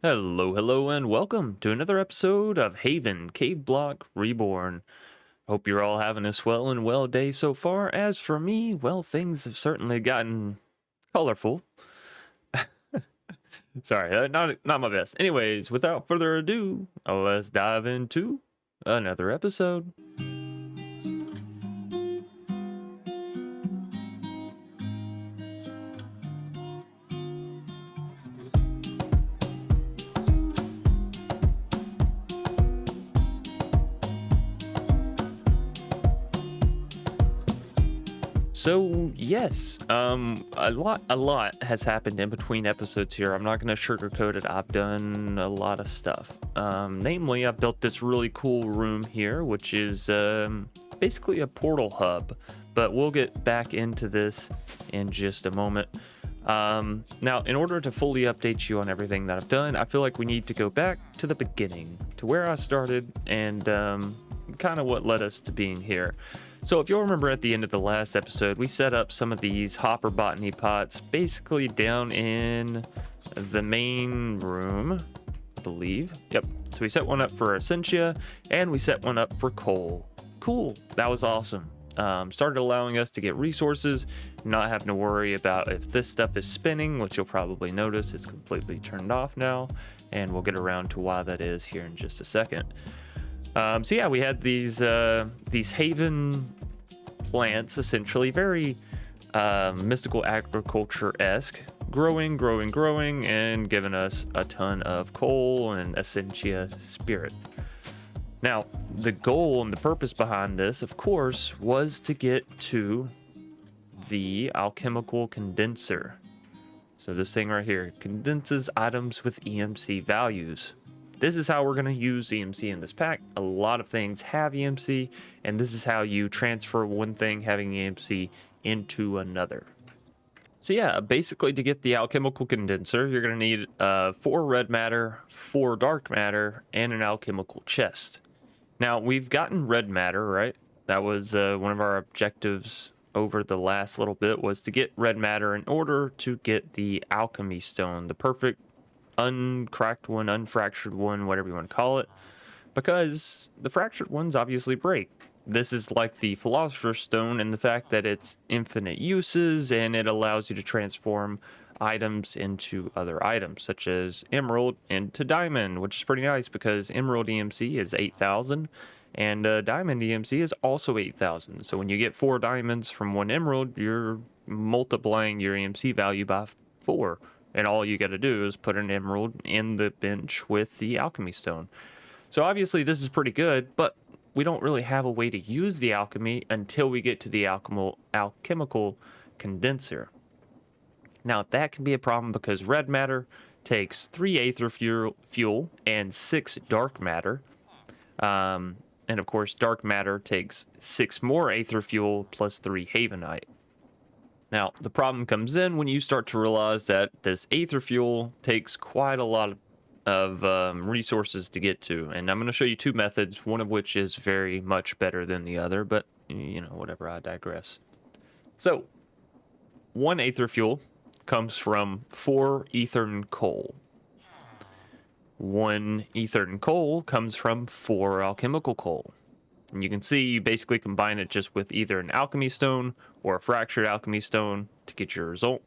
Hello, and welcome to another episode of Haven Caveblock Reborn. Hope you're all having a swell and well day so far. As for me, well, things have certainly gotten colorful. Sorry, not my best. Anyways, without further ado, let's dive into another episode. So yes, a lot has happened in between episodes here. I'm not gonna sugarcoat it. I've done a lot of stuff. Namely, I've built this really cool room here, which is basically a portal hub. But we'll get back into this in just a moment. Now, in order to fully update you on everything that I've done, I feel like we need to go back to the beginning, to where I started, and kind of what led us to being here. So if you'll remember at the end of the last episode, we set up some of these hopper botany pots basically down in the main room, I believe. Yep. So we set one up for Essentia and we set one up for coal. Cool. That was awesome. Started allowing us to get resources, not having to worry about if this stuff is spinning, which you'll probably notice it's completely turned off now. And we'll get around to why that is here in just a second. So yeah, we had these Haven plants, essentially very mystical agriculture-esque, growing, and giving us a ton of coal and Essentia spirit. Now, the goal and the purpose behind this, of course, was to get to the alchemical condenser. So this thing right here condenses items with EMC values. This is how we're going to use EMC in this pack. A lot of things have EMC, and this is how you transfer one thing having EMC into another. So yeah, basically to get the alchemical condenser, you're going to need 4 red matter, 4 dark matter, and an alchemical chest. Now, we've gotten red matter, right? That was one of our objectives over the last little bit, was to get red matter in order to get the alchemy stone, the perfect uncracked one, unfractured one, whatever you want to call it, because the fractured ones obviously break. This is like the Philosopher's Stone in the fact that it's infinite uses and it allows you to transform items into other items, such as emerald into diamond, which is pretty nice because emerald EMC is 8,000 and diamond EMC is also 8,000. So when you get 4 diamonds from 1 emerald, you're multiplying your EMC value by 4. And all you got to do is put an emerald in the bench with the alchemy stone. So obviously this is pretty good, but we don't really have a way to use the alchemy until we get to the alchemical condenser. Now that can be a problem because red matter takes 3 aether fuel and 6 dark matter. And of course dark matter takes 6 more aether fuel plus 3 havenite. Now, the problem comes in when you start to realize that this aether fuel takes quite a lot of resources to get to. And I'm going to show you 2 methods, one of which is very much better than the other, but, you know, whatever, I digress. So, 1 aether fuel comes from 4 ethern coal. 1 ethern coal comes from 4 alchemical coal. And you can see you basically combine it just with either an alchemy stone or a fractured alchemy stone to get your result.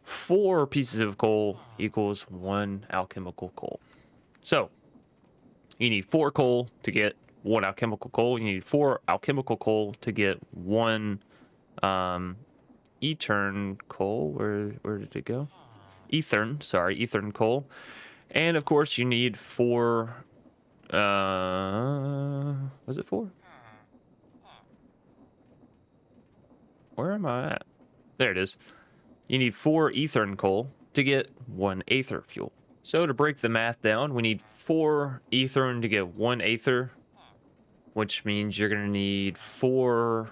4 pieces of coal equals 1 alchemical coal. So you need 4 coal to get 1 alchemical coal. You need 4 alchemical coal to get 1 ethern coal. Where did it go? Ethern coal. And of course you need 4 was it 4? Where am I at? There it is. You need 4 ethern coal to get 1 aether fuel. So to break the math down, we need 4 ethern to get 1 aether, which means you're going to need 4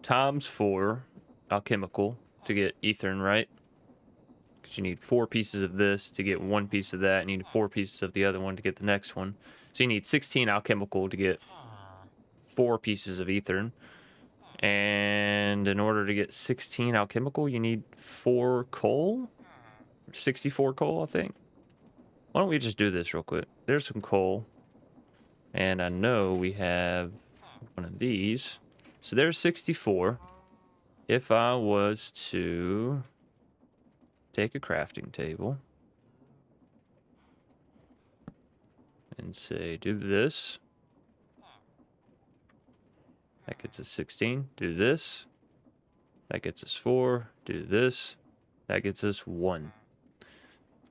times 4 alchemical to get ethern, right? Because you need 4 pieces of this to get 1 piece of that. You need 4 pieces of the other one to get the next one. So you need 16 alchemical to get 4 pieces of ethern. And in order to get 16 alchemical, you need 4 coal. 64 coal, I think. Why don't we just do this real quick? There's some coal. And I know we have one of these. So there's 64. If I was to take a crafting table and say, do this. That gets us 16. Do this. That gets us 4. Do this. That gets us 1.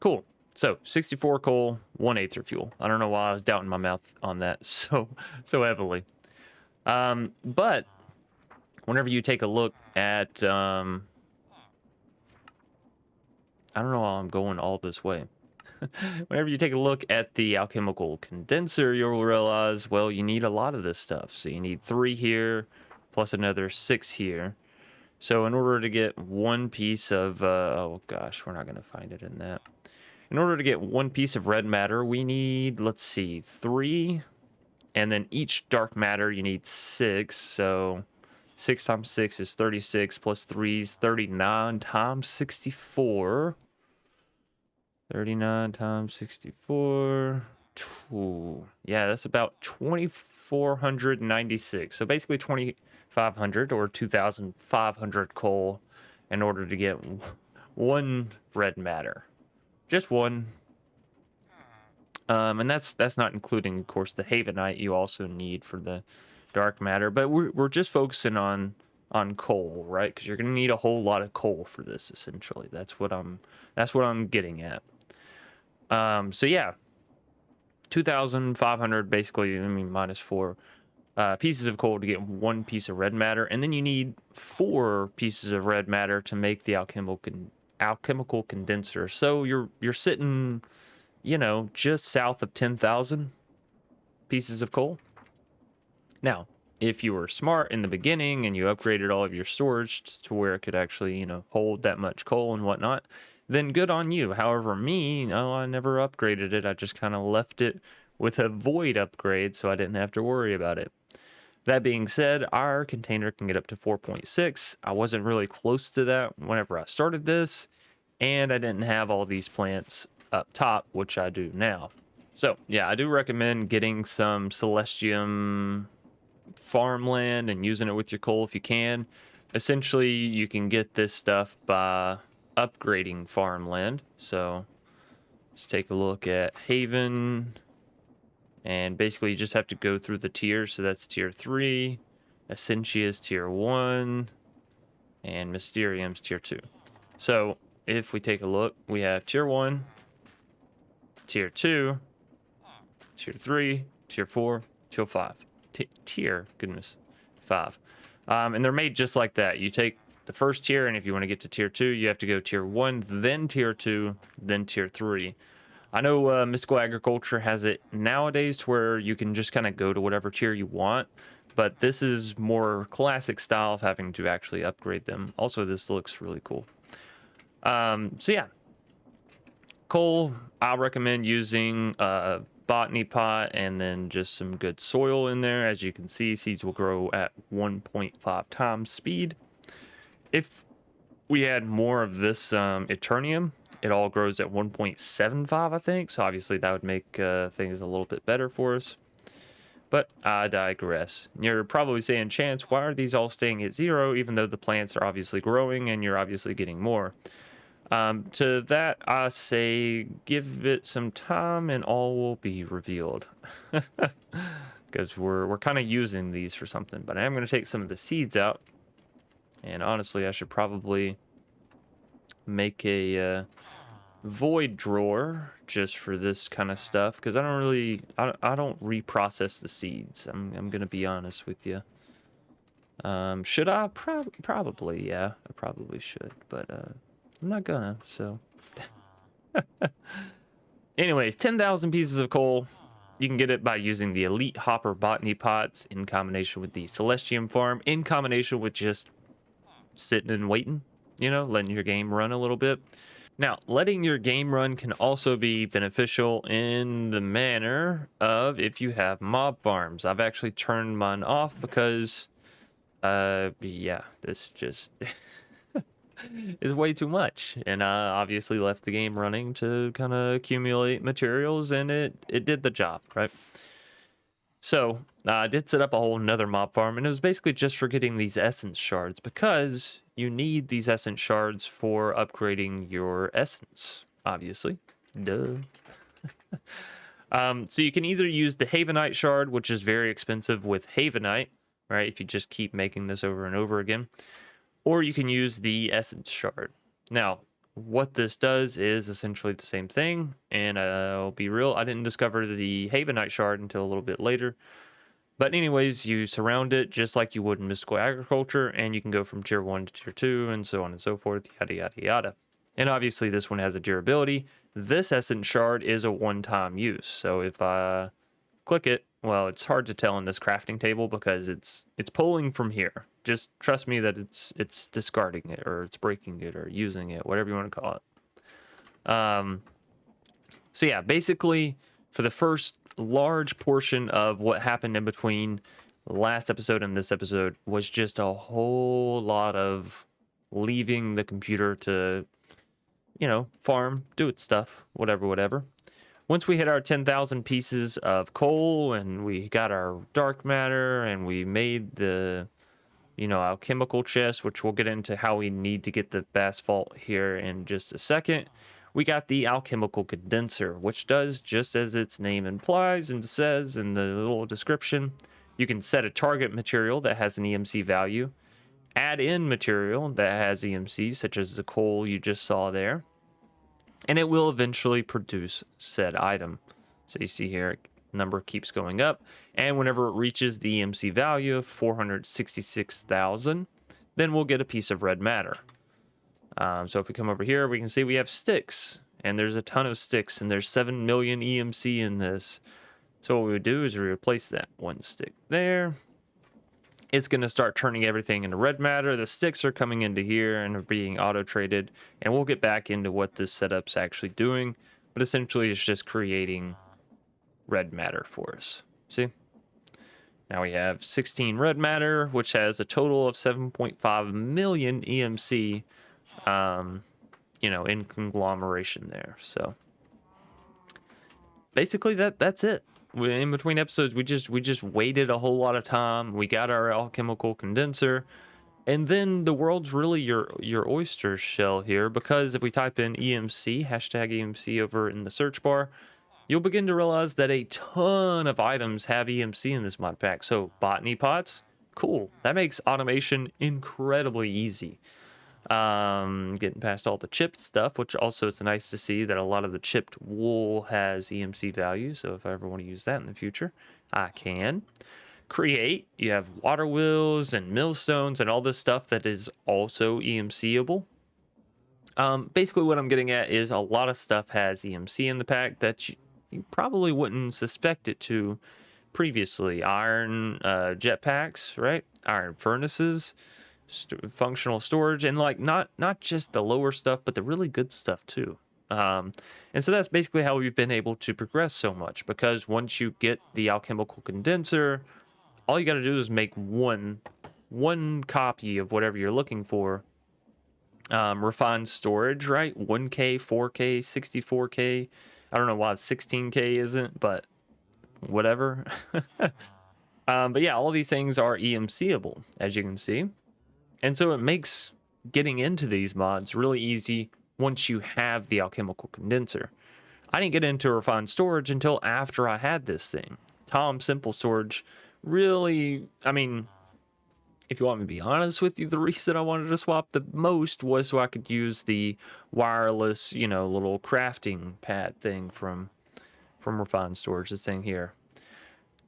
Cool. So 64 coal, 1 aether fuel. I don't know why I was doubting my mouth on that so heavily. But whenever you take a look at, I don't know how I'm going all this way. Whenever you take a look at the alchemical condenser, you'll realize, well, you need a lot of this stuff. So you need 3 here, plus another 6 here. So in order to get one piece of, oh gosh, we're not going to find it in that. In order to get one piece of red matter, we need, let's see, 3. And then each dark matter, you need 6. So 6 times 6 is 36, plus 3 is 39 times 64. 39 times 64. Ooh, yeah, that's about 2,496. So basically 2,500 or 2,500 coal in order to get 1 red matter. Just 1. And that's not including, of course, the Havenite you also need for the dark matter. But we're just focusing on coal, right? Because you're gonna need a whole lot of coal for this. Essentially, that's what I'm getting at. So yeah, 2,500 basically. I mean, minus 4 pieces of coal to get 1 piece of red matter, and then you need 4 pieces of red matter to make the alchemical condenser. So you're sitting, you know, just south of 10,000 pieces of coal. Now, if you were smart in the beginning and you upgraded all of your storage to where it could actually, you know, hold that much coal and whatnot, then good on you. However, me, no, I never upgraded it. I just kind of left it with a void upgrade so I didn't have to worry about it. That being said, our container can get up to 4.6. I wasn't really close to that whenever I started this, and I didn't have all these plants up top, which I do now. So yeah, I do recommend getting some Celestium farmland and using it with your coal if you can. Essentially, you can get this stuff by upgrading farmland. So let's take a look at Haven, and basically you just have to go through the tiers. So that's tier 3, Essentia's tier 1, and Mysterium's tier 2. So if we take a look, we have tier 1, tier 2, tier 3, tier 4, tier 5. Goodness, 5. And they're made just like that. You take the first tier, and if you want to get to tier 2, you have to go tier 1, then tier 2, then tier 3. I know Mystical Agriculture has it nowadays to where you can just kind of go to whatever tier you want, but this is more classic style of having to actually upgrade them. Also, this looks really cool. So yeah, coal, I recommend using botany pot and then just some good soil in there. As you can see, seeds will grow at 1.5 times speed. If we had more of this Eternium, it all grows at 1.75, I think. So obviously that would make things a little bit better for us. But I digress. You're probably saying, Chance, why are these all staying at 0 even though the plants are obviously growing and you're obviously getting more? To that, I say give it some time and all will be revealed. Because we're kind of using these for something. But I am going to take some of the seeds out. And honestly, I should probably make a void drawer just for this kind of stuff. Because I don't reprocess the seeds. I'm going to be honest with you. Should I? Probably, yeah. I probably should. But I'm not gonna, so. Anyways, 10,000 pieces of coal. You can get it by using the Elite Hopper Botany Pots in combination with the Celestium Farm, in combination with just sitting and waiting, you know, letting your game run a little bit. Now, letting your game run can also be beneficial in the manner of if you have mob farms. I've actually turned mine off because, yeah, this just... is way too much. And I obviously left the game running to kind of accumulate materials, and it did the job, right? So I did set up a whole nother mob farm, and it was basically just for getting these essence shards, because you need these essence shards for upgrading your essence, obviously. Duh. So you can either use the Havenite shard, which is very expensive with Havenite, right? If you just keep making this over and over again, or you can use the essence shard. Now, what this does is essentially the same thing, and I'll be real, I didn't discover the Havenite shard until a little bit later. But anyways, you surround it just like you would in mystical agriculture, and you can go from tier 1 to tier 2, and so on and so forth, yada yada yada. And obviously this one has a durability. This essence shard is a one-time use, so if I click it, well, it's hard to tell in this crafting table because it's pulling from here. Just trust me that it's discarding it, or it's breaking it, or using it, whatever you want to call it. So yeah, basically for the first large portion of what happened in between last episode and this episode was just a whole lot of leaving the computer to, farm, do its stuff, whatever. Once we hit our 10,000 pieces of coal and we got our dark matter and we made the, alchemical chest, which we'll get into how we need to get the basalt here in just a second, we got the alchemical condenser, which does just as its name implies and says in the little description. You can set a target material that has an EMC value, add in material that has EMC, such as the coal you just saw there, and it will eventually produce said item. So you see here, number keeps going up, and whenever it reaches the EMC value of 466,000, then we'll get a piece of red matter. So if we come over here, we can see we have sticks, and there's a ton of sticks, and there's 7 million EMC in this. So what we would do is we replace that one stick there. It's going to start turning everything into red matter. The sticks are coming into here and are being auto-traded, and we'll get back into what this setup's actually doing, but essentially it's just creating red matter for us. See? Now we have 16 red matter, which has a total of 7.5 million EMC, in conglomeration there. So basically that's it. In between episodes, we just waited a whole lot of time. We got our alchemical condenser, and then the world's really your oyster shell here, because if we type in EMC, hashtag EMC over in the search bar, you'll begin to realize that a ton of items have EMC in this mod pack. So botany pots, cool. That makes automation incredibly easy. Getting past all the chipped stuff, which also it's nice to see that a lot of the chipped wool has EMC value. So if I ever want to use that in the future, I can. Create, you have water wheels and millstones and all this stuff that is also EMCable. Basically what I'm getting at is a lot of stuff has EMC in the pack that you probably wouldn't suspect it to previously. Iron jetpacks, right? Iron furnaces, functional storage, and like not just the lower stuff, but the really good stuff too. And so that's basically how we've been able to progress so much, because once you get the alchemical condenser, all you got to do is make one copy of whatever you're looking for. Refined storage, right? 1K, 4K, 64K. I don't know why 16K isn't, but whatever. But yeah, all these things are EMCable, as you can see. And so it makes getting into these mods really easy once you have the alchemical condenser. I didn't get into refined storage until after I had this thing. Tom Simple Storage really, if you want me to be honest with you, the reason I wanted to swap the most was so I could use the wireless, little crafting pad thing from refined storage, this thing here.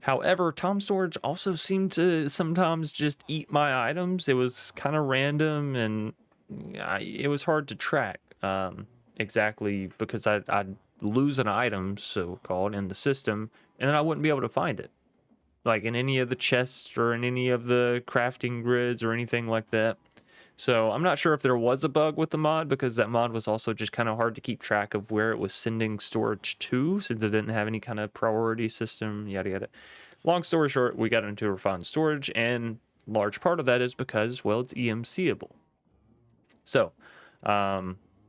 However, Tom Storage also seemed to sometimes just eat my items. It was kind of random, and it was hard to track exactly, because I'd lose an item, so-called, in the system, and then I wouldn't be able to find it, like in any of the chests or in any of the crafting grids or anything like that. So I'm not sure if there was a bug with the mod, because that mod was also just kind of hard to keep track of where it was sending storage to, since it didn't have any kind of priority system, yada yada. Long story short, we got into refined storage, and large part of that is because, well, it's EMCable. So,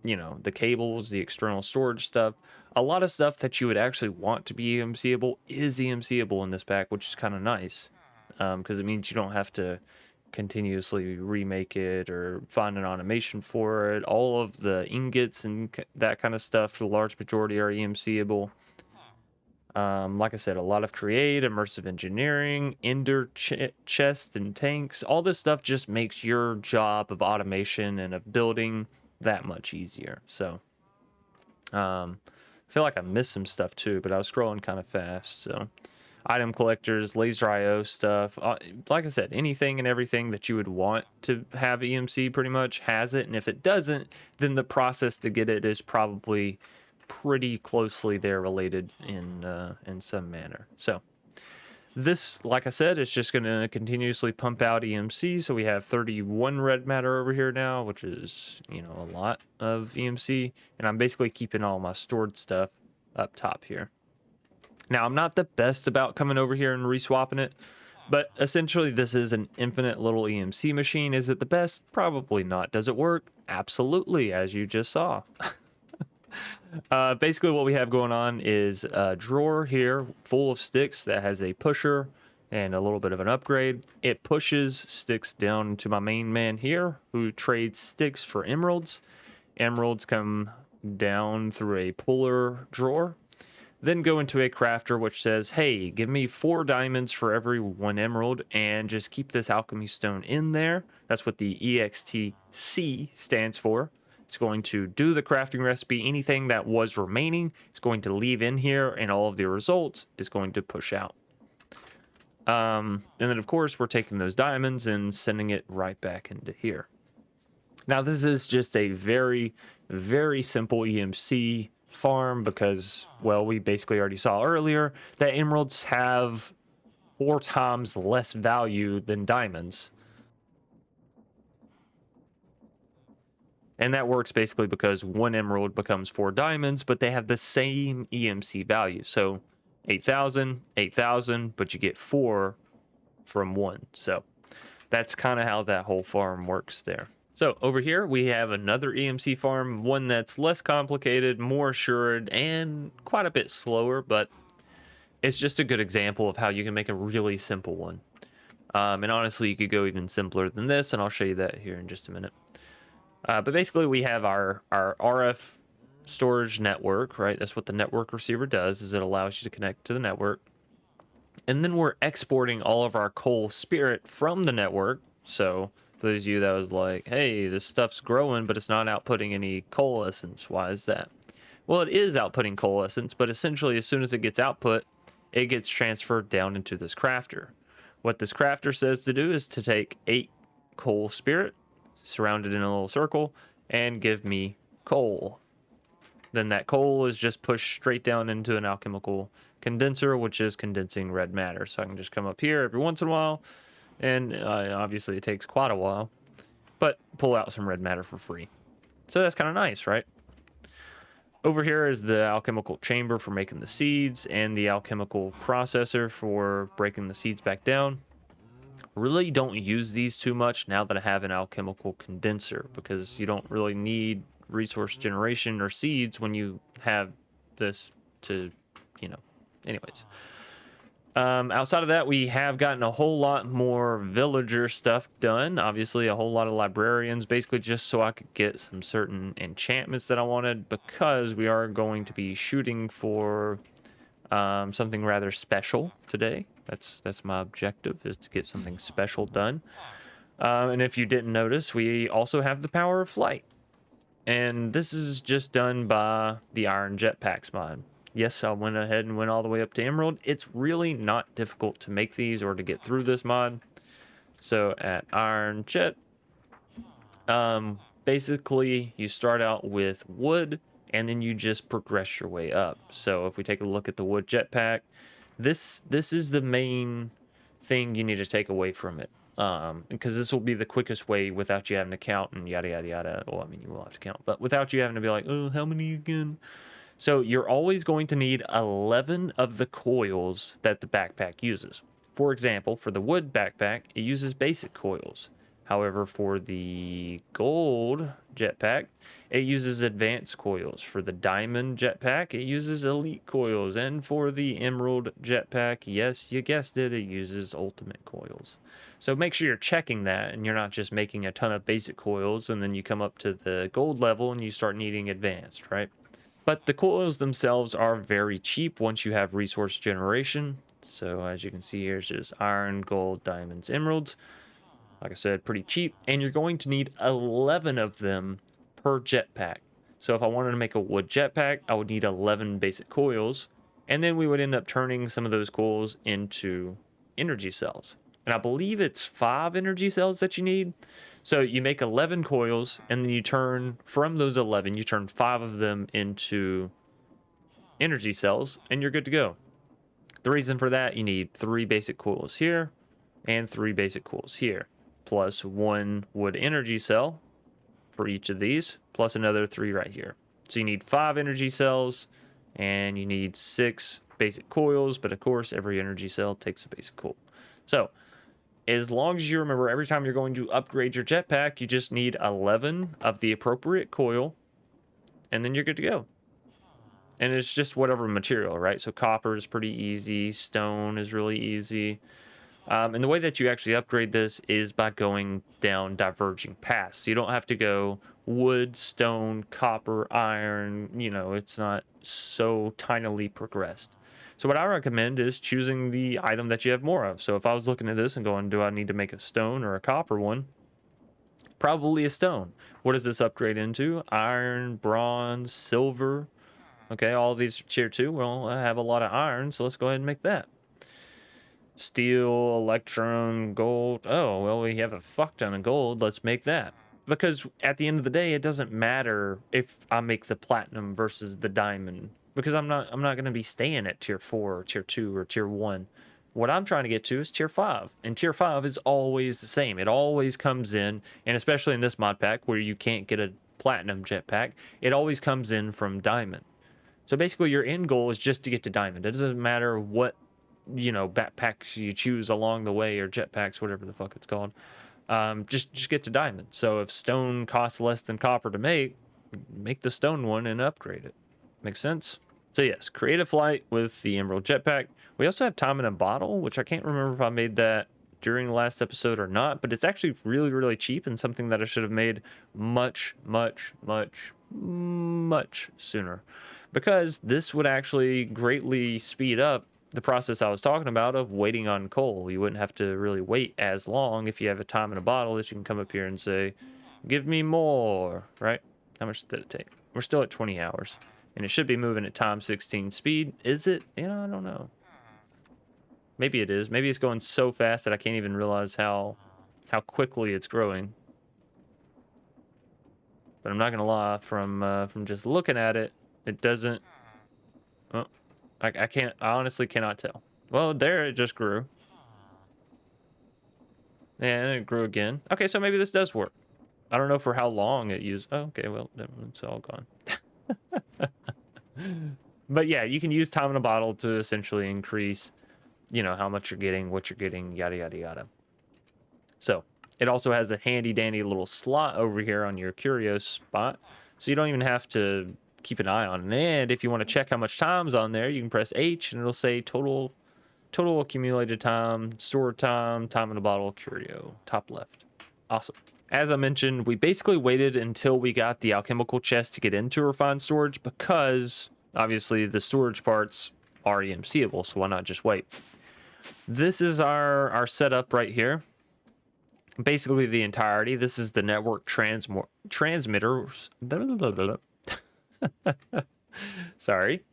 you know, the cables, the external storage stuff, a lot of stuff that you would actually want to be EMCable is EMCable in this pack, which is kind of nice, because it means you don't have to continuously remake it or find an automation for it. All of the ingots and that kind of stuff, the large majority are EMCable. Like I said, a lot of create, immersive engineering, ender chest and tanks, all this stuff just makes your job of automation and of building that much easier. So, I feel like I missed some stuff too, but I was scrolling kind of fast. So, item collectors, laser IO stuff. Like I said, anything and everything that you would want to have EMC pretty much has it. And if it doesn't, then the process to get it is probably pretty closely there related in some manner. So this, like I said, is just going to continuously pump out EMC. So we have 31 red matter over here now, which is, you know, a lot of EMC. And I'm basically keeping all my stored stuff up top here. Now, I'm not the best about coming over here and reswapping it, but essentially this is an infinite little EMC machine. Is it the best? Probably not. Does it work? Absolutely, as you just saw. Basically what we have going on is a drawer here full of sticks that has a pusher and a little bit of an upgrade. It pushes sticks down to my main man here, who trades sticks for emeralds. Emeralds come down through a puller drawer, then go into a crafter which says, hey, give me 4 diamonds for every 1 emerald and just keep this alchemy stone in there. That's what the EXTC stands for. It's going to do the crafting recipe. Anything that was remaining is going to leave in here, and all of the results is going to push out. And then, of course, we're taking those diamonds and sending it right back into here. Now, this is just a very, very simple EMC farm because, well, we basically already saw earlier that emeralds have 4 times less value than diamonds. And that works basically because 1 emerald becomes 4 diamonds, but they have the same EMC value. So 8,000, 8,000, but you get 4 from 1. So that's kind of how that whole farm works there. So over here we have another EMC farm, one that's less complicated, more assured, and quite a bit slower, but it's just a good example of how you can make a really simple one. And honestly, you could go even simpler than this, and I'll show you that here in just a minute. But basically we have our RF storage network, right? That's what the network receiver does, is it allows you to connect to the network. And then we're exporting all of our coal spirit from the network. So for those of you that was like, hey, this stuff's growing, but it's not outputting any coal essence. Why is that? Well, it is outputting coal essence, but essentially as soon as it gets output, it gets transferred down into this crafter. What this crafter says to do is to take 8 coal spirit, surrounded in a little circle, and give me coal. Then that coal is just pushed straight down into an alchemical condenser, which is condensing red matter. So I can just come up here every once in a while, and obviously it takes quite a while, but pull out some red matter for free. So that's kind of nice, right? Over here is the alchemical chamber for making the seeds and the alchemical processor for breaking the seeds back down. Really don't use these too much now that I have an alchemical condenser, because you don't really need resource generation or seeds when you have this to, you know, anyways. Outside of that, we have gotten a whole lot more villager stuff done. Obviously, a whole lot of librarians, basically just so I could get some certain enchantments that I wanted, because we are going to be shooting for something rather special today. That's my objective, is to get something special done. And if you didn't notice, we also have the power of flight. And this is just done by the Iron Jetpacks mod. Yes, I went ahead and went all the way up to Emerald. It's really not difficult to make these or to get through this mod. So at Iron Jet, basically you start out with wood and then you just progress your way up. So if we take a look at the wood jetpack, this is the main thing you need to take away from it. Because this will be the quickest way without you having to count and yada yada yada. Well, I mean, you will have to count, but without you having to be like, oh, how many again? So you're always going to need 11 of the coils that the backpack uses. For example, for the wood backpack, it uses basic coils. However, for the gold jetpack, it uses advanced coils. For the diamond jetpack, it uses elite coils. And for the emerald jetpack, yes, you guessed it, it uses ultimate coils. So make sure you're checking that and you're not just making a ton of basic coils and then you come up to the gold level and you start needing advanced, right? But the coils themselves are very cheap once you have resource generation. So as you can see here, it's just iron, gold, diamonds, emeralds. Like I said, pretty cheap. And you're going to need 11 of them per jetpack. So if I wanted to make a wood jetpack, I would need 11 basic coils. And then we would end up turning some of those coils into energy cells. And I believe it's 5 energy cells that you need. So you make 11 coils, and then you turn, from those 11, you turn 5 of them into energy cells, and you're good to go. The reason for that, you need 3 basic coils here, and 3 basic coils here, plus 1 wood energy cell for each of these, plus another 3 right here. So you need 5 energy cells, and you need 6 basic coils, but of course, every energy cell takes a basic coil. So as long as you remember, every time you're going to upgrade your jetpack, you just need 11 of the appropriate coil, and then you're good to go. And it's just whatever material, right? So copper is pretty easy. Stone is really easy. And the way that you actually upgrade this is by going down diverging paths. So you don't have to go wood, stone, copper, iron. You know, it's not so tinily progressed. So what I recommend is choosing the item that you have more of. So if I was looking at this and going, do I need to make a stone or a copper one? Probably a stone. What does this upgrade into? Iron, bronze, silver. Okay, all of these are tier 2. Well, I have a lot of iron, so let's go ahead and make that. Steel, electrum, gold. Oh, well, we have a fuck ton of gold. Let's make that. Because at the end of the day, it doesn't matter if I make the platinum versus the diamond. Because I'm not going to be staying at tier 4 or tier 2 or tier 1. What I'm trying to get to is tier 5. And tier 5 is always the same. It always comes in, and especially in this mod pack where you can't get a platinum jetpack, it always comes in from diamond. So basically your end goal is just to get to diamond. It doesn't matter what, you know, backpacks you choose along the way, or jetpacks, whatever the fuck it's called. Just get to diamond. So if stone costs less than copper to make the stone one and upgrade it. Makes sense? So yes, create a flight with the emerald jetpack. We also have time in a bottle, which I can't remember if I made that during the last episode or not, but it's actually really, really cheap and something that I should have made much, much, much, much sooner, because this would actually greatly speed up the process I was talking about of waiting on coal. You wouldn't have to really wait as long if you have a time in a bottle that you can come up here and say, give me more, right? How much did it take? We're still at 20 hours, and it should be moving at time 16 speed. Is it? You know, I don't know. Maybe it is. Maybe it's going so fast that I can't even realize how quickly it's growing. But I'm not gonna lie, from just looking at it, it doesn't. Oh, I can't. I honestly cannot tell. Well, there it just grew. And it grew again. Okay, so maybe this does work. I don't know for how long it used. Oh, okay, well, it's all gone. But yeah, you can use time in a bottle to essentially increase, you know, how much you're getting, what you're getting, yada, yada, yada. So it also has a handy dandy little slot over here on your curio spot. So you don't even have to keep an eye on it. And if you want to check how much time's on there, you can press H and it'll say total accumulated time, stored time, time in a bottle, curio, top left. Awesome. As I mentioned, we basically waited until we got the alchemical chest to get into refined storage, because obviously the storage parts are EMCable, so why not just wait? This is our setup right here. Basically the entirety. This is the network transmitters. Sorry.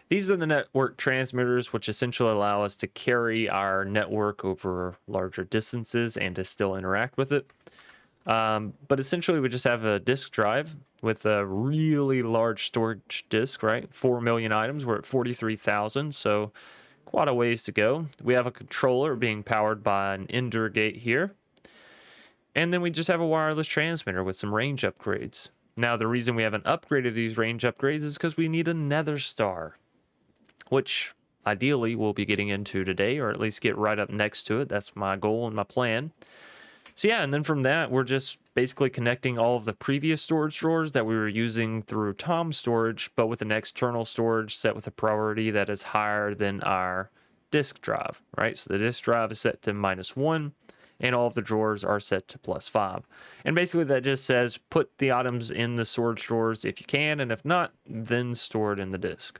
These are the network transmitters, which essentially allow us to carry our network over larger distances and to still interact with it. But essentially we just have a disk drive with a really large storage disk, right? 4 million items. We're at 43,000, so quite a ways to go. We have a controller being powered by an Ender gate here. And then we just have a wireless transmitter with some range upgrades. Now, the reason we haven't upgraded these range upgrades is because we need a nether star, which ideally we'll be getting into today, or at least get right up next to it. That's my goal and my plan. So yeah, and then from that, we're just basically connecting all of the previous storage drawers that we were using through Tom's storage, but with an external storage set with a priority that is higher than our disk drive, right? So the disk drive is set to -1, and all of the drawers are set to +5. And basically that just says put the items in the storage drawers if you can, and if not, then store it in the disk.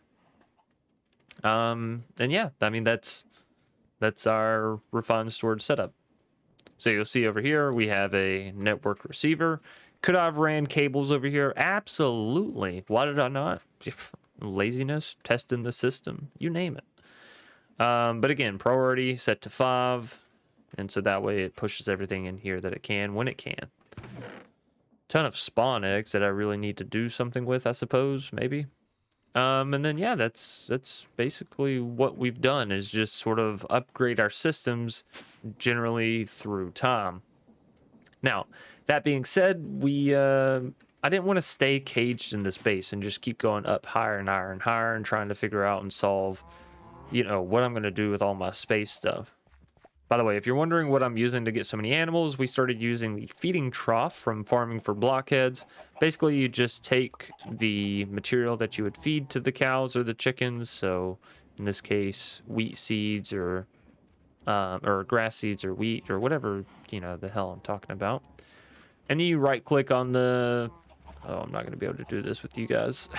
And yeah, I mean, that's our refined storage setup. So you'll see over here, we have a network receiver. Could I have ran cables over here? Absolutely. Why did I not? Laziness, testing the system, you name it. But again, priority set to 5. And so that way it pushes everything in here that it can when it can. Ton of spawn eggs that I really need to do something with, I suppose, maybe. And then yeah, that's basically what we've done, is just sort of upgrade our systems generally through time. Now, that being said, I didn't want to stay caged in this base and just keep going up higher and higher and higher and trying to figure out and solve, what I'm going to do with all my space stuff. By the way, if you're wondering what I'm using to get so many animals, we started using the feeding trough from farming for blockheads. Basically, you just take the material that you would feed to the cows or the chickens. So in this case, wheat seeds or grass seeds or wheat or whatever, the hell I'm talking about. And then you right click on the, oh, I'm not going to be able to do this with you guys.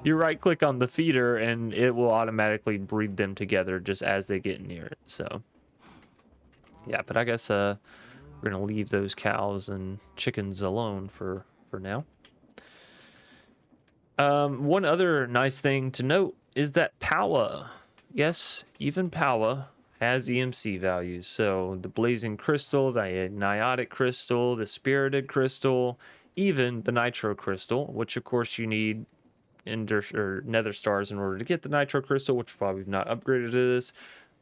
You right click on the feeder and it will automatically breed them together just as they get near it. So yeah, but I guess we're gonna leave those cows and chickens alone for now. One other nice thing to note is that power, yes, even power has EMC values. So the blazing crystal, the niotic crystal, the spirited crystal, even the nitro crystal, which of course you need ender or nether stars in order to get the nitro crystal, which probably not upgraded to this,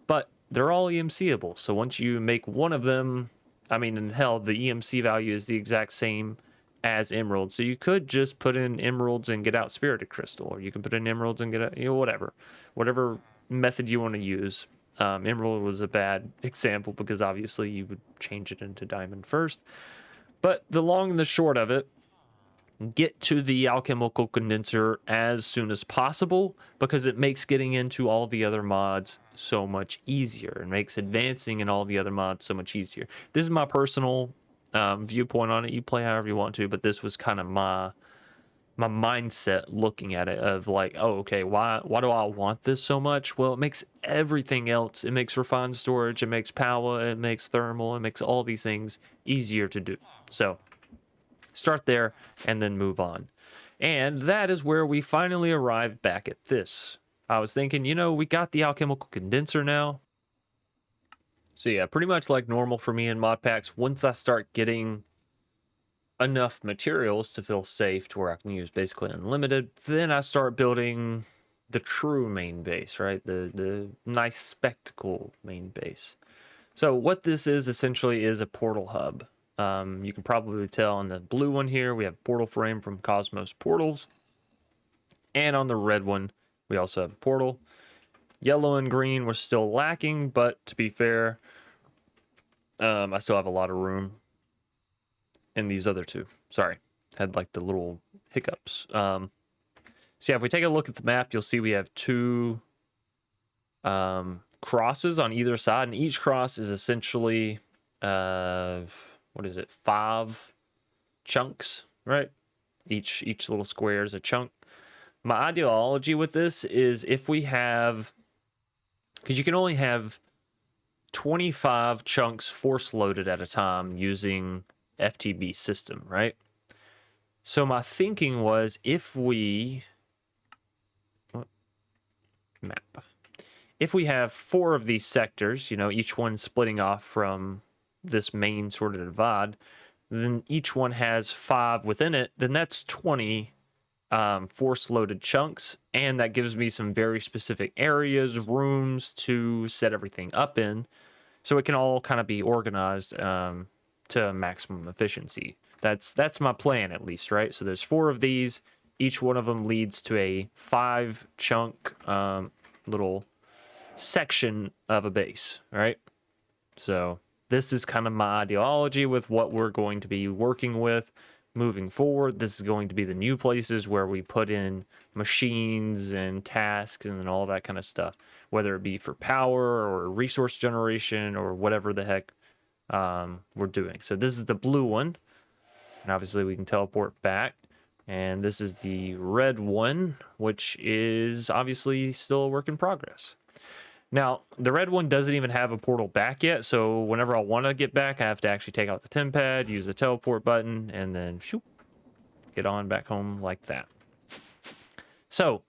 but they're all EMCable. So once you make one of them, I mean, in hell, the EMC value is the exact same as emeralds. So you could just put in emeralds and get out spirited crystal, or you can put in emeralds and get out, whatever method you want to use. Emerald was a bad example because obviously you would change it into diamond first. But the long and the short of it, get to the alchemical condenser as soon as possible, because it makes getting into all the other mods so much easier. It makes advancing in all the other mods so much easier. This is my personal viewpoint on it. You play however you want to, but this was kind of my mindset looking at it, of like, oh, okay, why do I want this so much? Well, it makes everything else. It makes refined storage, it makes power, it makes thermal, it makes all these things easier to do. So start there and then move on. And that is where we finally arrived back at this. I was thinking, we got the alchemical condenser now. So yeah, pretty much like normal for me in mod packs, once I start getting enough materials to feel safe to where I can use basically unlimited, then I start building the true main base, right? The nice spectacle main base. So what this is essentially is a portal hub. You can probably tell on the blue one here, we have portal frame from Cosmos Portals. And on the red one, we also have a portal. Yellow and green were still lacking, but to be fair, I still have a lot of room in these other two. Sorry, had like the little hiccups. So yeah, if we take a look at the map, you'll see we have two crosses on either side, and each cross is essentially 5 chunks, right? Each little square is a chunk. My ideology with this is, if we have, because you can only have 25 chunks force loaded at a time using FTB system, right? So my thinking was, if we have 4 of these sectors, each one splitting off from this main sort of divide, then each one has 5 within it, then that's 20 force loaded chunks, and that gives me some very specific areas, rooms to set everything up in, so it can all kind of be organized to maximum efficiency. That's my plan, at least, right? So there's 4 of these, each one of them leads to a 5 chunk little section of a base, right? So This is kind of my ideology with what we're going to be working with moving forward. This is going to be the new places where we put in machines and tasks and all that kind of stuff, whether it be for power or resource generation or whatever the heck we're doing. So this is the blue one, and obviously we can teleport back. And this is the red one, which is obviously still a work in progress. Now, the red one doesn't even have a portal back yet, so whenever I want to get back, I have to actually take out the TIM pad, use the teleport button, and then shoot, get on back home like that. So,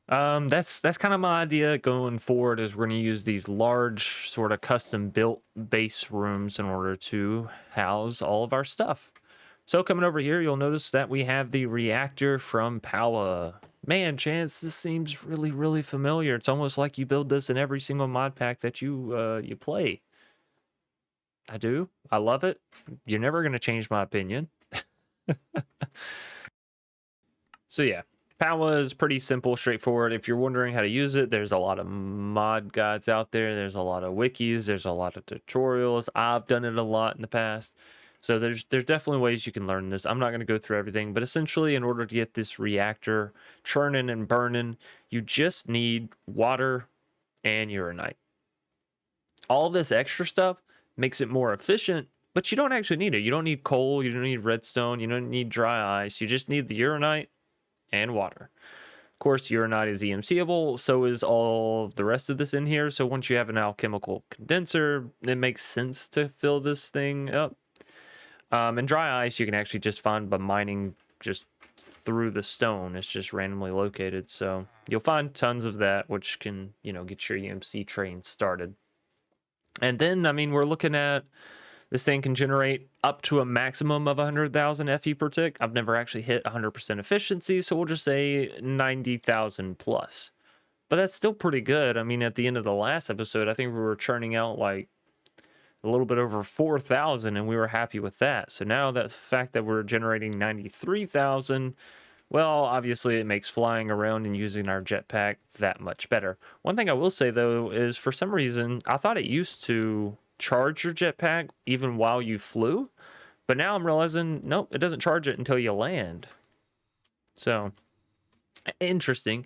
that's kind of my idea going forward, is we're going to use these large sort of custom built base rooms in order to house all of our stuff. So coming over here, you'll notice that we have the reactor from Power. Man, Chance, this seems really, really familiar. It's almost like you build this in every single mod pack that you play. I do. I love it. You're never going to change my opinion. So yeah, Power is pretty simple, straightforward. If you're wondering how to use it, there's a lot of mod guides out there. There's a lot of wikis. There's a lot of tutorials. I've done it a lot in the past. So there's definitely ways you can learn this. I'm not going to go through everything, but essentially in order to get this reactor churning and burning, you just need water and uranite. All this extra stuff makes it more efficient, but you don't actually need it. You don't need coal, you don't need redstone, you don't need dry ice. You just need the uranite and water. Of course, uranite is EMCable, so is all of the rest of this in here. So once you have an alchemical condenser, it makes sense to fill this thing up. And dry ice you can actually just find by mining just through the stone. It's just randomly located, so you'll find tons of that, which can, you know, get your EMC train started. And then, I mean, we're looking at this thing can generate up to a maximum of 100,000 FE per tick. I've never actually hit 100% efficiency, so we'll just say 90,000 plus. But that's still pretty good. I mean, at the end of the last episode, I think we were churning out like a little bit over 4,000, and we were happy with that. So now the fact that we're generating 93,000, well, obviously it makes flying around and using our jetpack that much better. One thing I will say though is, for some reason, I thought it used to charge your jetpack even while you flew, but now I'm realizing, nope, it doesn't charge it until you land. So, interesting.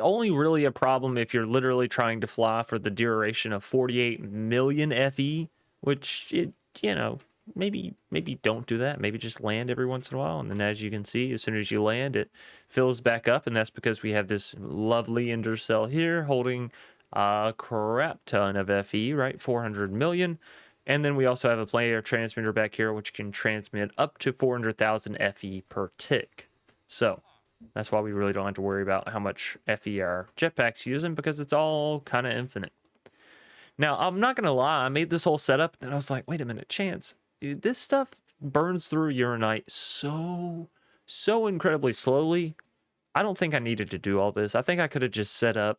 Only really a problem if you're literally trying to fly for the duration of 48 million FE, which, you know, maybe don't do that. Maybe just land every once in a while, and then as you can see, as soon as you land, it fills back up, and that's because we have this lovely ender cell here holding a crap ton of FE, right? 400 million. And then we also have a player transmitter back here, which can transmit up to 400,000 FE per tick. So that's why we really don't have to worry about how much FE our jetpack's using, because it's all kind of infinite. Now, I'm not going to lie, I made this whole setup, and I was like, wait a minute, Chance, this stuff burns through uranite so incredibly slowly. I don't think I needed to do all this. I think I could have just set up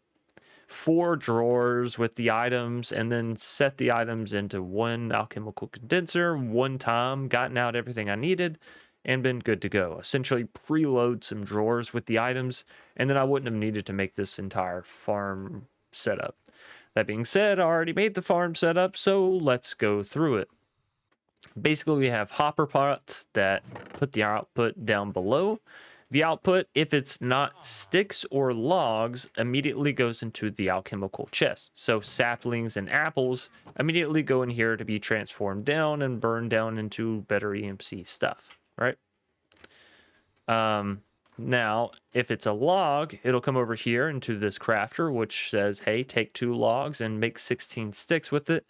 4 drawers with the items and then set the items into one alchemical condenser one time, gotten out everything I needed, and been good to go. Essentially preload some drawers with the items, and then I wouldn't have needed to make this entire farm setup. That being said, I already made the farm setup, so let's go through it. Basically, we have hopper pots that put the output down below. The output, if it's not sticks or logs, immediately goes into the alchemical chest. So saplings and apples immediately go in here to be transformed down and burned down into better EMC stuff, right? Now, if it's a log, it'll come over here into this crafter, which says, hey, take 2 logs and make 16 sticks with it,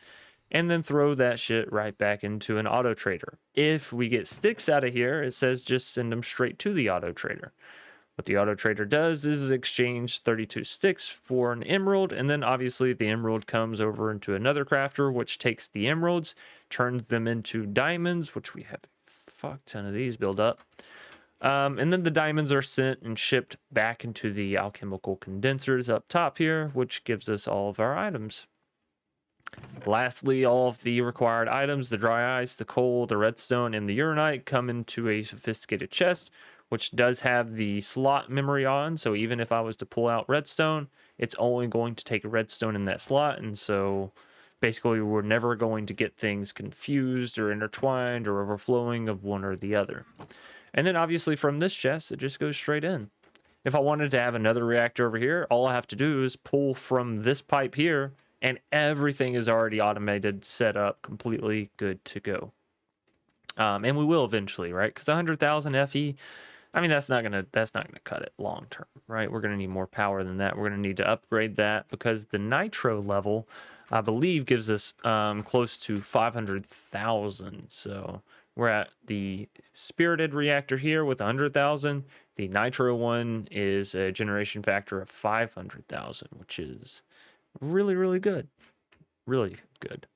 and then throw that shit right back into an auto trader. If we get sticks out of here, it says just send them straight to the auto trader. What the auto trader does is exchange 32 sticks for an emerald, and then obviously the emerald comes over into another crafter, which takes the emeralds, turns them into diamonds, which we have a fuck ton of these build up. And then the diamonds are sent and shipped back into the alchemical condensers up top here, which gives us all of our items. Lastly, all of the required items, the dry ice, the coal, the redstone, and the uranite, come into a sophisticated chest, which does have the slot memory on. So even if I was to pull out redstone, it's only going to take redstone in that slot. And so Basically, we're never going to get things confused or intertwined or overflowing of one or the other. And then obviously from this chest, it just goes straight in. If I wanted to have another reactor over here, all I have to do is pull from this pipe here, and everything is already automated, set up, completely good to go. And we will eventually, right? Because 100,000 FE, I mean, that's not gonna cut it long term, right? We're gonna need more power than that. We're gonna need to upgrade that because the nitro level, I believe, gives us close to 500,000. So we're at the spirited reactor here with 100,000. The nitro one is a generation factor of 500,000, which is really, really good. Really good.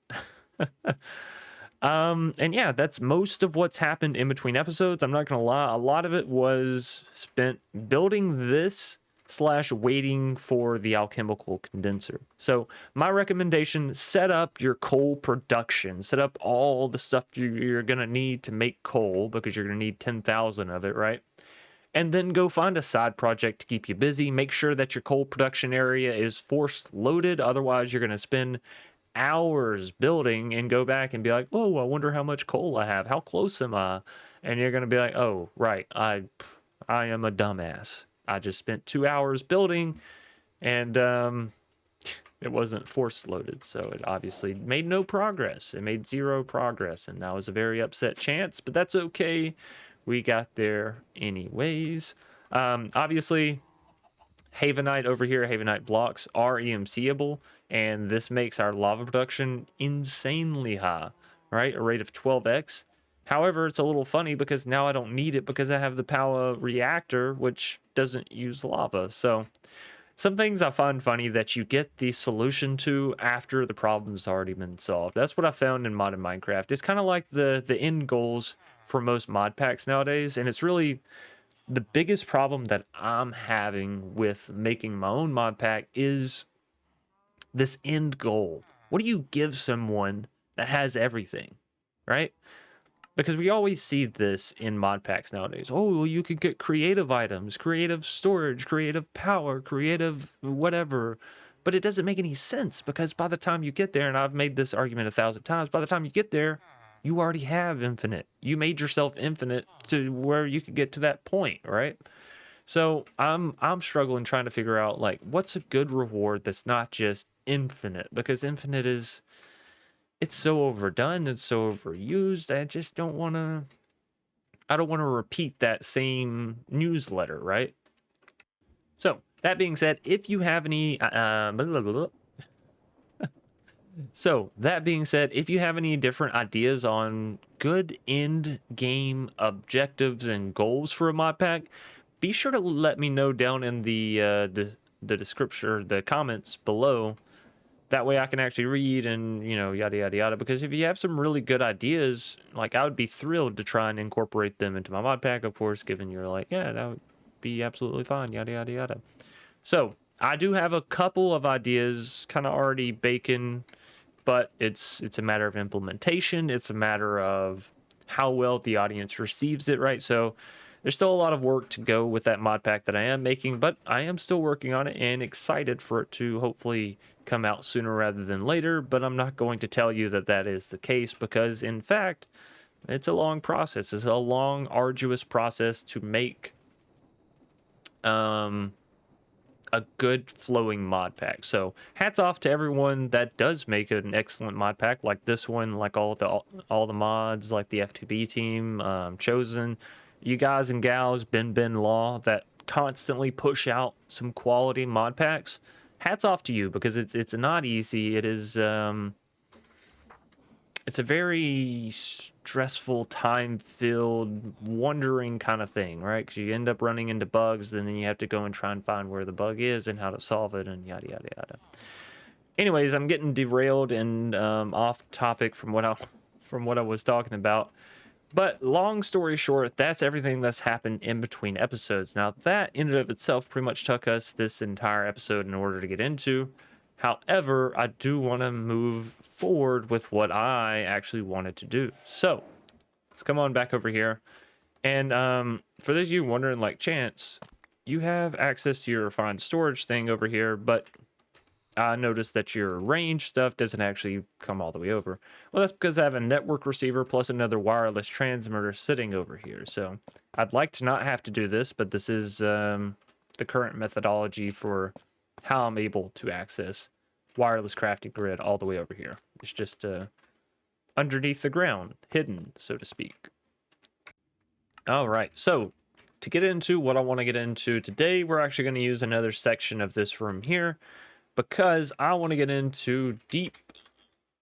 And yeah, that's most of what's happened in between episodes. I'm not gonna lie, a lot of it was spent building this / waiting for the alchemical condenser. So my recommendation, set up your coal production, set up all the stuff you're gonna need to make coal, because you're gonna need 10,000 of it, right? And then go find a side project to keep you busy. Make sure that your coal production area is force loaded, otherwise you're gonna spend hours building and go back and be like, oh, I wonder how much coal I have, how close am I? And you're gonna be like, oh right, I am a dumbass, I just spent 2 hours building, and it wasn't force loaded, so it obviously made no progress. It made 0 progress, and that was a very upset chance, but that's okay, we got there anyways. Obviously Havenite over here, Havenite blocks are EMCable, and this makes our lava production insanely high, right? A rate of 12x. However, it's a little funny because now I don't need it because I have the power reactor, which doesn't use lava. So some things I find funny that you get the solution to after the problem's already been solved. That's what I found in modded Minecraft. It's kind of like the end goals for most mod packs nowadays, and it's really the biggest problem that I'm having with making my own mod pack is this end goal. What do you give someone that has everything, right? Because we always see this in mod packs nowadays. Oh, well, you could get creative items, creative storage, creative power, creative whatever. But it doesn't make any sense, because by the time you get there, and I've made this argument 1,000 times, by the time you get there, you already have infinite. You made yourself infinite to where you could get to that point, right? So I'm struggling trying to figure out, like, what's a good reward that's not just infinite, because infinite is, it's so overdone, it's so overused. I just don't want to repeat that same newsletter, right? So that being said, if you have any So, that being said, if you have any different ideas on good end game objectives and goals for a mod pack, be sure to let me know down in the description or the comments below. That way I can actually read and, you know, yada yada yada. Because if you have some really good ideas, like, I would be thrilled to try and incorporate them into my mod pack, of course, given you're like, yeah, that would be absolutely fine, yada yada yada. So, I do have a couple of ideas kind of already baking, but it's a matter of implementation. It's a matter of how well the audience receives it, right? So there's still a lot of work to go with that mod pack that I am making, but I am still working on it and excited for it to hopefully come out sooner rather than later. But I'm not going to tell you that that is the case, because in fact, it's a long process. It's a long, arduous process to make a good flowing mod pack. So hats off to everyone that does make an excellent mod pack like this one, like all the mods, like the F2B team, Chosen, you guys and gals, Ben Law, that constantly push out some quality mod packs. Hats off to you, because it's not easy. It is it's a very stressful, time-filled, wondering kind of thing, right? Because you end up running into bugs, and then you have to go and try and find where the bug is and how to solve it, and yada yada yada. Anyways, I'm getting derailed and off topic from what I was talking about. But long story short, that's everything that's happened in between episodes. Now, that in and of itself pretty much took us this entire episode in order to get into. However, I do want to move forward with what I actually wanted to do. So let's come on back over here. And for those of you wondering, like, Chance, you have access to your refined storage thing over here, but I noticed that your range stuff doesn't actually come all the way over. Well, that's because I have a network receiver plus another wireless transmitter sitting over here. So I'd like to not have to do this, but this is the current methodology for how I'm able to access wireless crafting grid all the way over here. It's just underneath the ground, hidden, so to speak. All right, so to get into what I want to get into today, we're actually going to use another section of this room here, because I want to get into deep,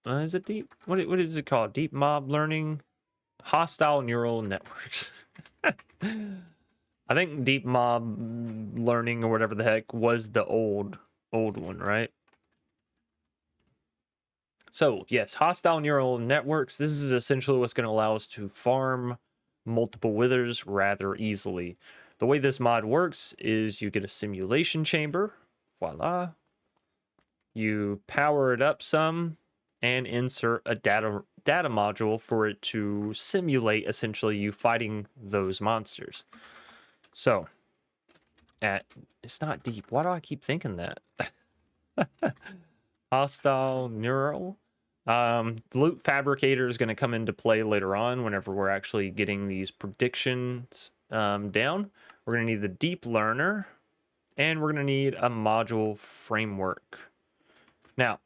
is it deep? What is it called? Deep mob learning? Hostile neural networks. I think deep mob learning or whatever the heck was the old one, right? So yes, hostile neural networks. This is essentially what's going to allow us to farm multiple withers rather easily. The way this mod works is you get a simulation chamber. Voila. You power it up some and insert a data module for it to simulate essentially you fighting those monsters. So it's not deep. Why do I keep thinking that? Hostile neural. Loot fabricator is going to come into play later on whenever we're actually getting these predictions down. We're going to need the deep learner, and we're going to need a module framework. Now,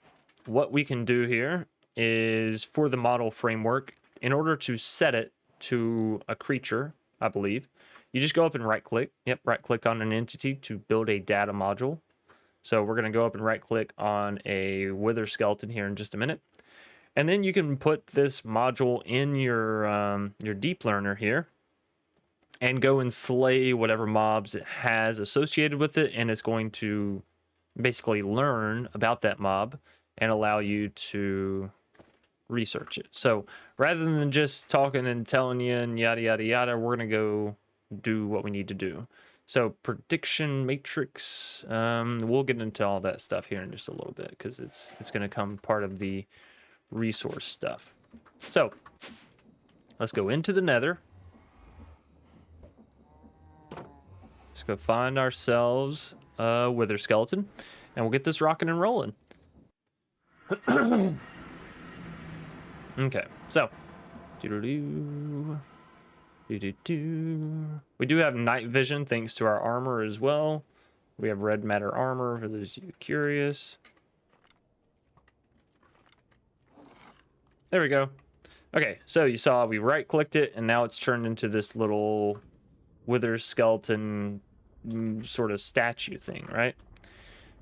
what we can do here is for the model framework, in order to set it to a creature, I believe, you just go up and right click. Yep, right click on an entity to build a data module. So we're going to go up and right click on a wither skeleton here in just a minute. And then you can put this module in your deep learner here and go and slay whatever mobs it has associated with it, and it's going to basically learn about that mob and allow you to research it. So rather than just talking and telling you and yada yada yada, we're gonna go do what we need to do. So prediction matrix, we'll get into all that stuff here in just a little bit because it's gonna come part of the resource stuff. So let's go into the nether. Let's go find ourselves a wither skeleton, and we'll get this rocking and rolling. Okay, so we do have night vision thanks to our armor as well. We have red matter armor for those of you curious. There we go. Okay, so you saw we right clicked it, and now it's turned into this little wither skeleton sort of statue thing, right?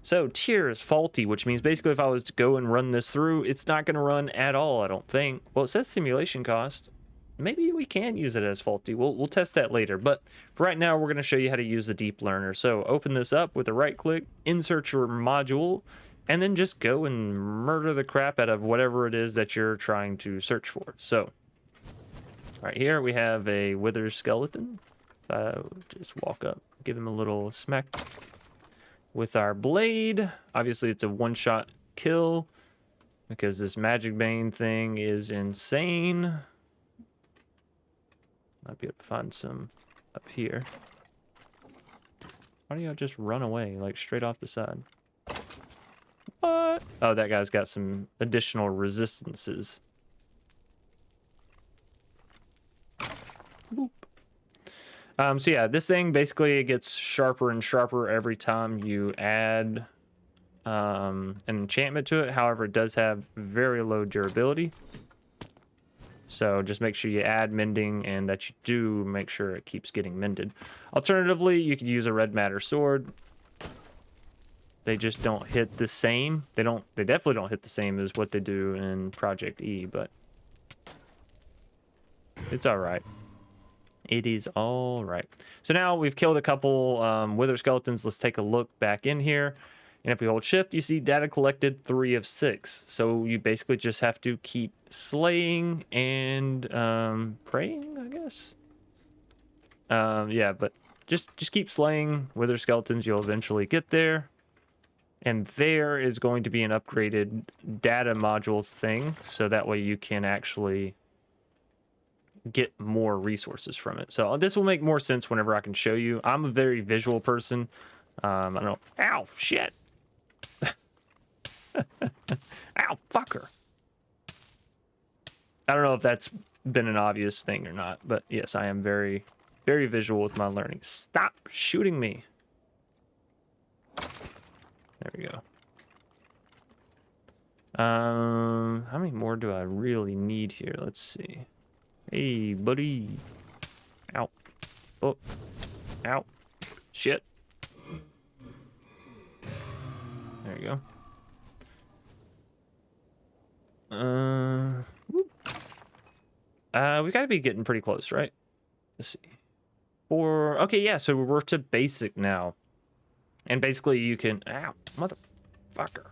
So tier is faulty, which means basically if I was to go and run this through, it's not going to run at all, I don't think. Well, it says simulation cost. Maybe we can use it as faulty. We'll test that later. But for right now, we're going to show you how to use the deep learner. So open this up with a right click, insert your module, and then just go and murder the crap out of whatever it is that you're trying to search for. So right here we have a wither skeleton. Just walk up, give him a little smack with our blade. Obviously it's a one-shot kill because this magic bane thing is insane. Might be able to find some up here. Why do y'all just run away like straight off the side? What? Oh, that guy's got some additional resistances. Boop. So yeah, this thing basically gets sharper and sharper every time you add an enchantment to it. However, it does have very low durability. So just make sure you add mending and that you do make sure it keeps getting mended. Alternatively, you could use a red matter sword. They just don't hit the same. They definitely don't hit the same as what they do in Project E, but it's all right. It is all right. So now we've killed a couple wither skeletons. Let's take a look back in here. And if we hold shift, you see data collected 3 of 6. So you basically just have to keep slaying and praying, I guess. Yeah, but just keep slaying wither skeletons. You'll eventually get there. And there is going to be an upgraded data module thing. So that way you can actually get more resources from it. So this will make more sense whenever I can show you. I'm a very visual person. I don't. Ow, shit. Ow, fucker. I don't know if that's been an obvious thing or not, but yes, I am very, very visual with my learning. Stop shooting me. There we go. How many more do I really need here? Let's see. Hey, buddy. Ow. Oh. Ow. Shit. There you go. Whoop. We gotta be getting pretty close, right? Let's see. Okay, yeah, so we're to basic now. And basically you can... Ow, motherfucker.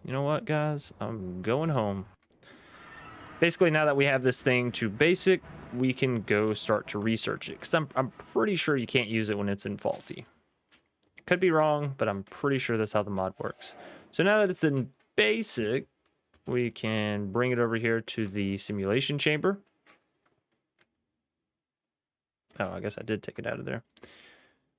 You know what, guys? I'm going home. Basically, now that we have this thing to basic, we can go start to research it. Because I'm pretty sure you can't use it when it's in faulty. Could be wrong, but I'm pretty sure that's how the mod works. So now that it's in basic, we can bring it over here to the simulation chamber. Oh, I guess I did take it out of there.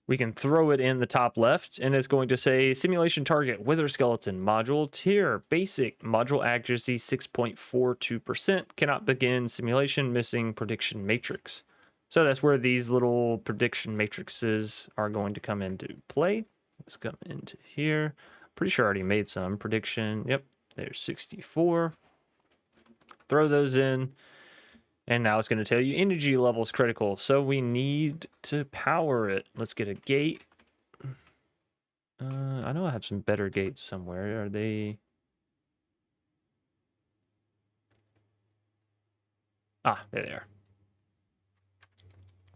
We can throw it in the top left, and it's going to say simulation target, wither skeleton, module tier, basic, module accuracy 6.42%, cannot begin simulation, missing prediction matrix. So that's where these little prediction matrices are going to come into play. Let's come into here. Pretty sure I already made some prediction. Yep, there's 64. Throw those in. And now it's going to tell you energy level is critical. So we need to power it. Let's get a gate. I know I have some better gates somewhere. Are they... Ah, there they are.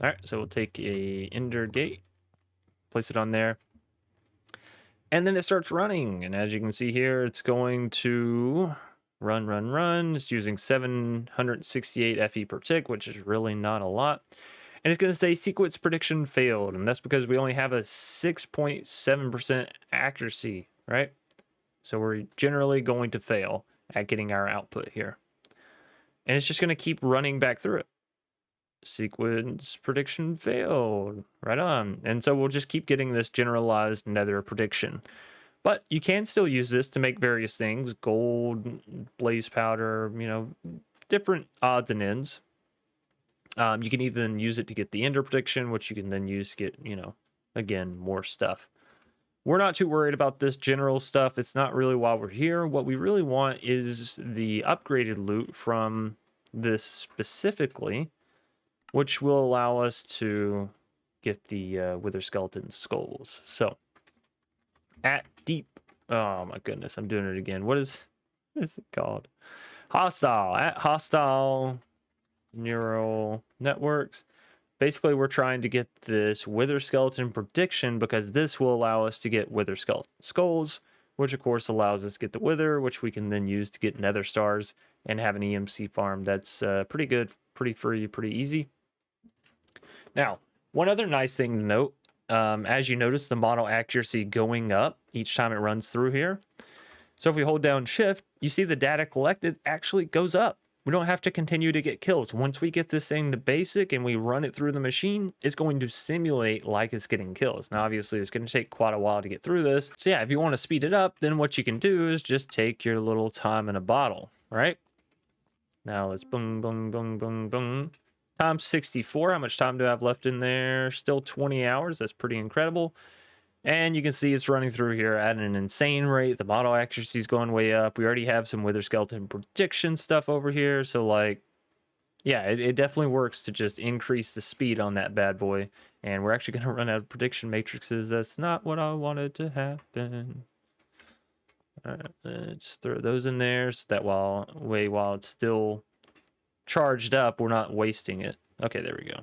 All right, so we'll take a ender gate, place it on there. And then it starts running. And as you can see here, it's going to... Run. It's using 768 FE per tick, which is really not a lot. And it's going to say sequence prediction failed. And that's because we only have a 6.7% accuracy, right? So we're generally going to fail at getting our output here. And it's just going to keep running back through it. Sequence prediction failed. Right on. And so we'll just keep getting this generalized nether prediction. But you can still use this to make various things. Gold, blaze powder, you know, different odds and ends. You can even use it to get the ender prediction, which you can then use to get, you know, again, more stuff. We're not too worried about this general stuff. It's not really why we're here. What we really want is the upgraded loot from this specifically, which will allow us to get the wither skeleton skulls. So, at deep, oh my goodness, I'm doing it again. What is it called? Hostile. At hostile neural networks. Basically, we're trying to get this wither skeleton prediction because this will allow us to get wither skeleton skulls, which of course allows us to get the wither, which we can then use to get nether stars and have an EMC farm that's pretty good, pretty free, pretty easy. Now, one other nice thing to note, as you notice the model accuracy going up each time it runs through here. So if we hold down shift, you see the data collected actually goes up. We don't have to continue to get kills. Once we get this thing to basic and we run it through the machine, it's going to simulate like it's getting kills. Now, obviously, it's going to take quite a while to get through this. So yeah, if you want to speed it up, then what you can do is just take your little time in a bottle, right? Now let's boom, boom, boom, boom, boom. Times 64. How much time do I have left in there? Still 20 hours. That's pretty incredible. And you can see it's running through here at an insane rate. The model accuracy is going way up. We already have some wither skeleton prediction stuff over here. So like, yeah, it definitely works to just increase the speed on that bad boy. And we're actually going to run out of prediction matrices. That's not what I wanted to happen. All right, let's throw those in there so that while it's still charged up, we're not wasting it. Okay, there we go.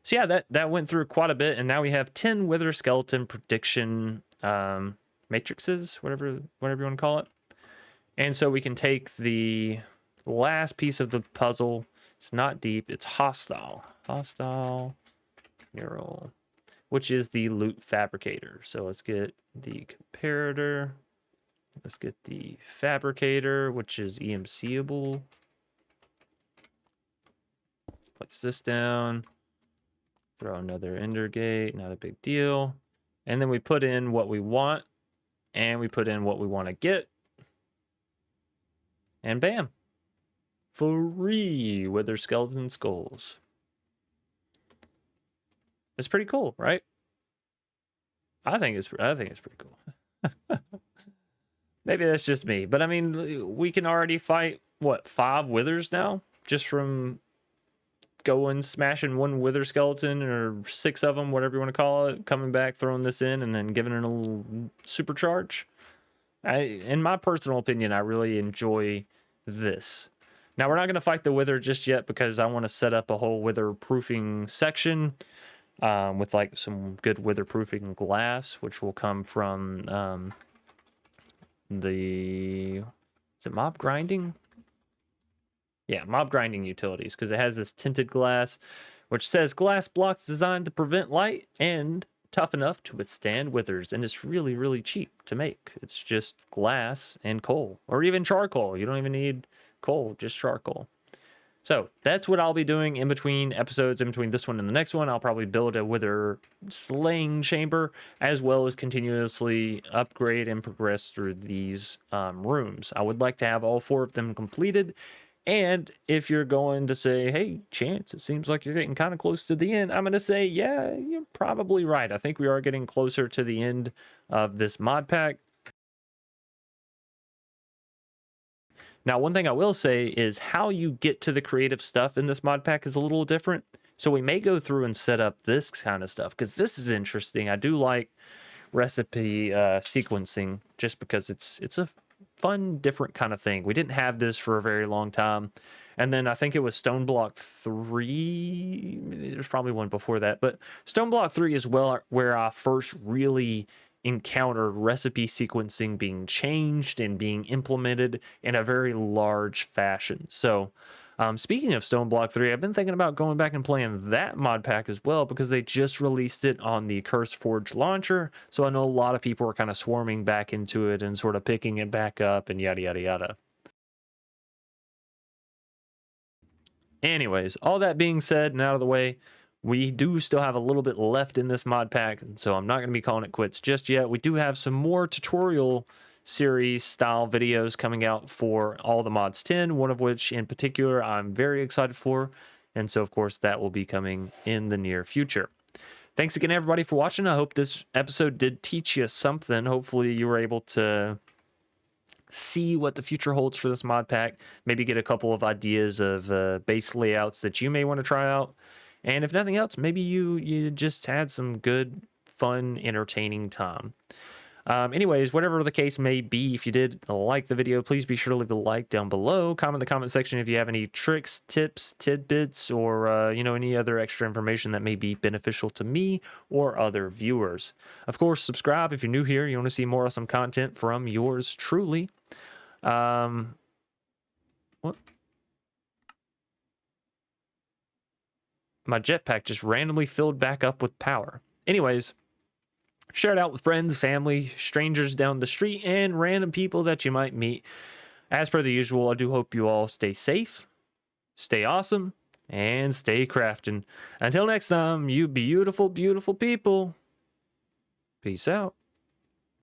So yeah, that went through quite a bit, and now we have 10 wither skeleton prediction matrices, whatever you want to call it. And so we can take the last piece of the puzzle. It's not deep, it's hostile neural, which is the loot fabricator. So let's get the comparator. Let's get the fabricator, which is EMCable. Place this down. Throw another ender gate, not a big deal. And then we put in what we want. And we put in what we want to get. And bam. Free wither skeleton skulls. It's pretty cool, right? I think it's pretty cool. Maybe that's just me, but I mean, we can already fight what 5 withers now just from going smashing one wither skeleton or 6 of them, whatever you want to call it, coming back, throwing this in, and then giving it a little supercharge. In my personal opinion, I really enjoy this. Now we're not going to fight the wither just yet because I want to set up a whole wither proofing section. With like some good wither-proofing glass, which will come from is it mob grinding? Yeah, mob grinding utilities, because it has this tinted glass, which says glass blocks designed to prevent light and tough enough to withstand withers, and it's really, really cheap to make. It's just glass and coal, or even charcoal. You don't even need coal, just charcoal. So that's what I'll be doing in between episodes, in between this one and the next one. I'll probably build a wither slaying chamber, as well as continuously upgrade and progress through these rooms. I would like to have all 4 of them completed. And if you're going to say, hey, Chance, it seems like you're getting kind of close to the end, I'm going to say, yeah, you're probably right. I think we are getting closer to the end of this mod pack. Now, one thing I will say is how you get to the creative stuff in this mod pack is a little different. So we may go through and set up this kind of stuff because this is interesting. I do like recipe sequencing just because it's a fun, different kind of thing. We didn't have this for a very long time. And then I think it was Stoneblock 3. There's probably one before that. But Stoneblock 3 is where I first really encountered recipe sequencing being changed and being implemented in a very large fashion. So speaking of Stoneblock 3, I've been thinking about going back and playing that mod pack as well because they just released it on the CurseForge launcher. So I know a lot of people are kind of swarming back into it and sort of picking it back up and yada, yada, yada. Anyways, all that being said and out of the way, we do still have a little bit left in this mod pack, so I'm not going to be calling it quits just yet. We do have some more tutorial series style videos coming out for all the mods 10, one of which in particular I'm very excited for, and so of course that will be coming in the near future. Thanks again everybody for watching. I hope this episode did teach you something. Hopefully you were able to see what the future holds for this mod pack, maybe get a couple of ideas of base layouts that you may want to try out. And if nothing else, maybe you just had some good, fun, entertaining time. Anyways, whatever the case may be, if you did like the video, please be sure to leave a like down below. Comment in the comment section if you have any tricks, tips, tidbits, or any other extra information that may be beneficial to me or other viewers. Of course, subscribe if you're new here. You want to see more awesome content from yours truly. What? My jetpack just randomly filled back up with power. Anyways, share it out with friends, family, strangers down the street, and random people that you might meet. As per the usual, I do hope you all stay safe, stay awesome, and stay crafting. Until next time, you beautiful, beautiful people. Peace out.